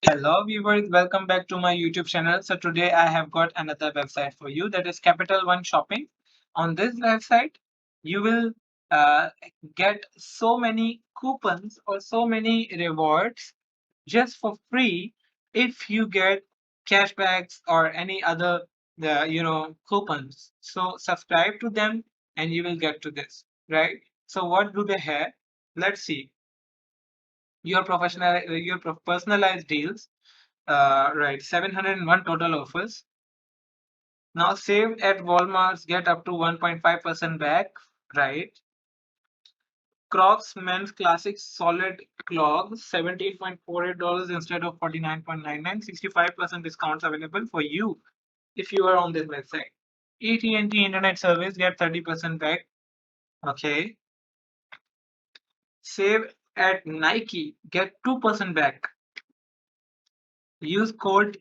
Hello viewers, welcome back to my YouTube channel. So today I have got another website for you, that is Capital One Shopping. On this website, you will uh, get so many coupons or so many rewards just for free if you get cashbacks or any other coupons. So subscribe to them and you will get to this, right? So what do they have? Let's see. Your personalized deals, right, 701 total offers. Now saved at Walmart's get up to 1.5% back, right? Crocs men's classic solid clogs, $17.48 instead of 49.99. 65% discounts available for you if you are on this website. AT&T internet service get 30% back. Okay. Save at Nike, get 2% back. Use code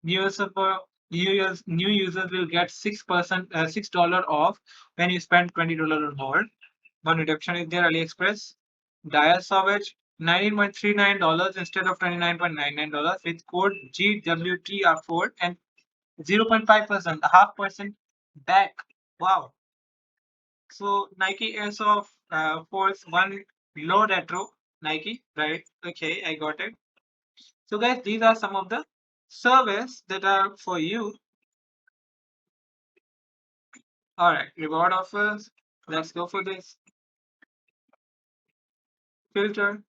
new user for new users will get 6% $6 off when you spend $20 or more. One reduction is there. AliExpress. Dire Savage $19.39 instead of $29.99 with code GWTR4 and 0.5% half percent back. Wow. So Nike Airsoft Force One low retro Nike, right? Okay, I got it. So guys, these are some of the service that are for you. All right, reward offers. Let's go for this filter.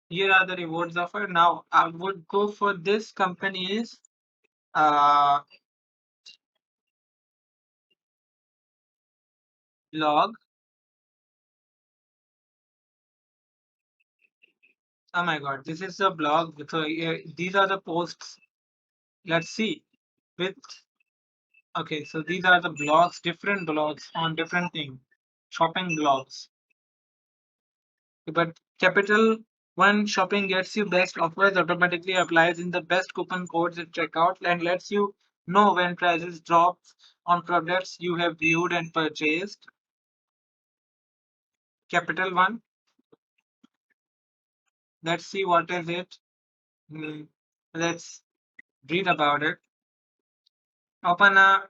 Here are the rewards offer. Now I would go for this company's uh blog. Oh my god, this is the blog. So these are the posts. Let's see. With okay, so these are the blogs, different blogs on different things, shopping blogs. But Capital One Shopping gets you best offers, automatically applies in the best coupon codes at checkout, and lets you know when prices drop on products you have viewed and purchased. Capital One. Let's see what is it. Hmm, let's read about it. Open a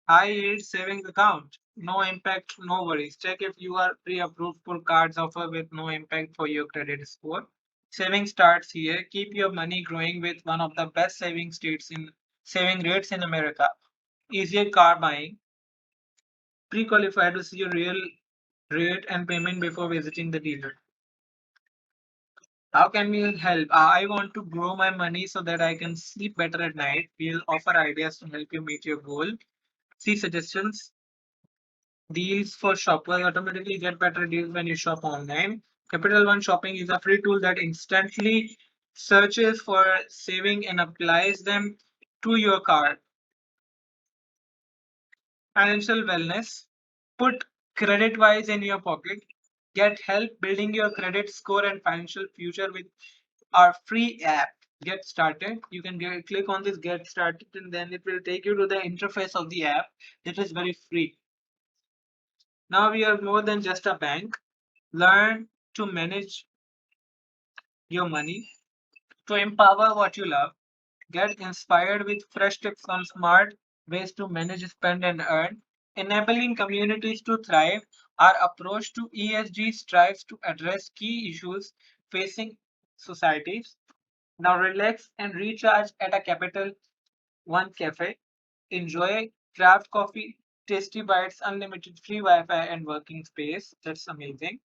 high yield savings account. No impact, no worries. Check if you are pre-approved for cards offer with no impact for your credit score. Saving starts here. Keep your money growing with one of the best saving rates in America. Easier car buying. Pre-qualify to see your real rate and payment before visiting the dealer. How can we help? I want to grow my money so that I can sleep better at night. We'll offer ideas to help you meet your goal. See suggestions. Deals for shoppers automatically get better deals when you shop online. Capital One Shopping is a free tool that instantly searches for saving and applies them to your card. Financial wellness. Put credit wise in your pocket. Get help building your credit score and financial future with our free app. Get started. You can click on this get started and then it will take you to the interface of the app that is very free. Now we are more than just a bank. Learn to manage your money, to empower what you love. Get inspired with fresh tips on smart ways to manage, spend, and earn. Enabling communities to thrive. Our approach to ESG strives to address key issues facing societies. Now relax and recharge at a Capital One cafe. Enjoy craft coffee, tasty bites, unlimited free Wi-Fi, and working space. That's amazing.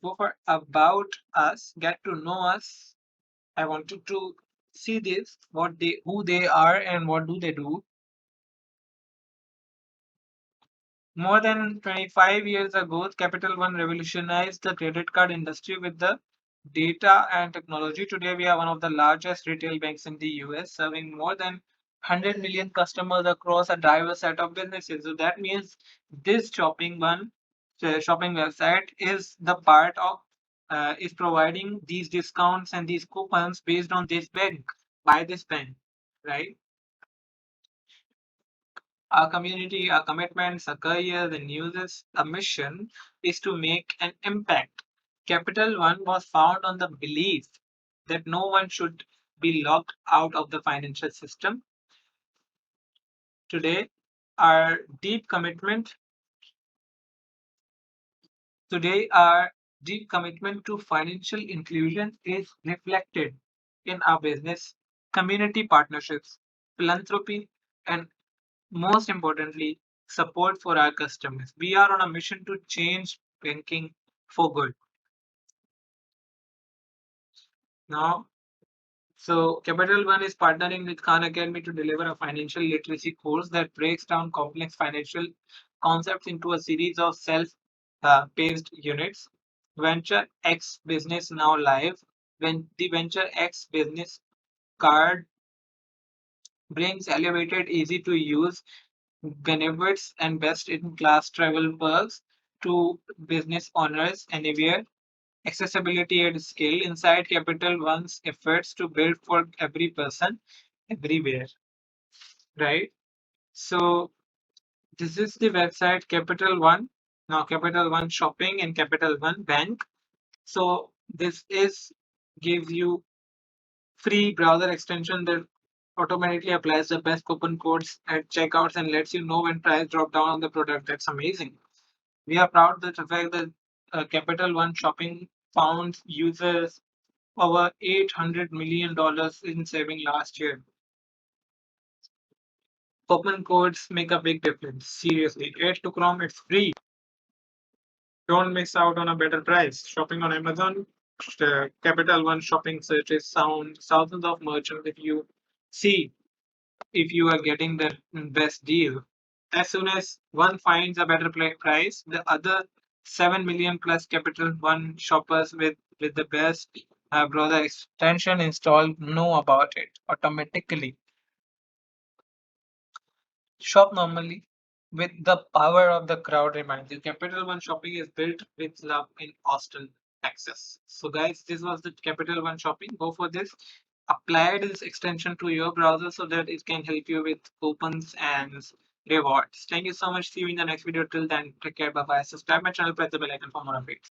Go for about us, get to know us. I wanted to see this, who they are and what do they do. More than 25 years ago, Capital One revolutionized the credit card industry with the data and technology. Today, we are one of the largest retail banks in the US, serving more than 100 million customers across a diverse set of businesses. So that means this shopping website is the part of is providing these discounts and these coupons based on this bank by this bank, right? Our community, our commitments, our career, the news is a mission is to make an impact. Capital One was found on the belief that no one should be locked out of the financial system. Today, our deep commitment our deep commitment to financial inclusion is reflected in our business, community partnerships, philanthropy, and most importantly, support for our customers. We are on a mission to change banking for good. Now, Capital One is partnering with Khan Academy to deliver a financial literacy course that breaks down complex financial concepts into a series of self-paced units. Venture X Business now live. When the Venture X Business card brings elevated, easy to use benefits and best in class travel perks to business owners anywhere. Accessibility at scale inside Capital One's efforts to build for every person everywhere, right? So this is the website Capital One. Now Capital One Shopping and Capital One Bank. So this is gives you free browser extension that automatically applies the best coupon codes at checkouts and lets you know when price drop down on the product. That's amazing. We are proud that the fact that Capital One Shopping found users over $800 million in saving last year. Coupon codes make a big difference. Seriously, add to Chrome, it's free. Don't miss out on a better price. Shopping on Amazon, Capital One Shopping searches sound thousands of merchants if you see if you are getting the best deal. As soon as one finds a better price, the other 7 million plus Capital One shoppers with the best browser extension installed know about it automatically. Shop normally with the power of the crowd reminds you. Capital One Shopping is built with love in Austin, Texas. So, guys, this was the Capital One Shopping. Go for this. Apply this extension to your browser so that it can help you with coupons and rewards. Thank you so much. See you in the next video. Till then, take care. Bye bye. Subscribe my channel, press the bell icon for more updates.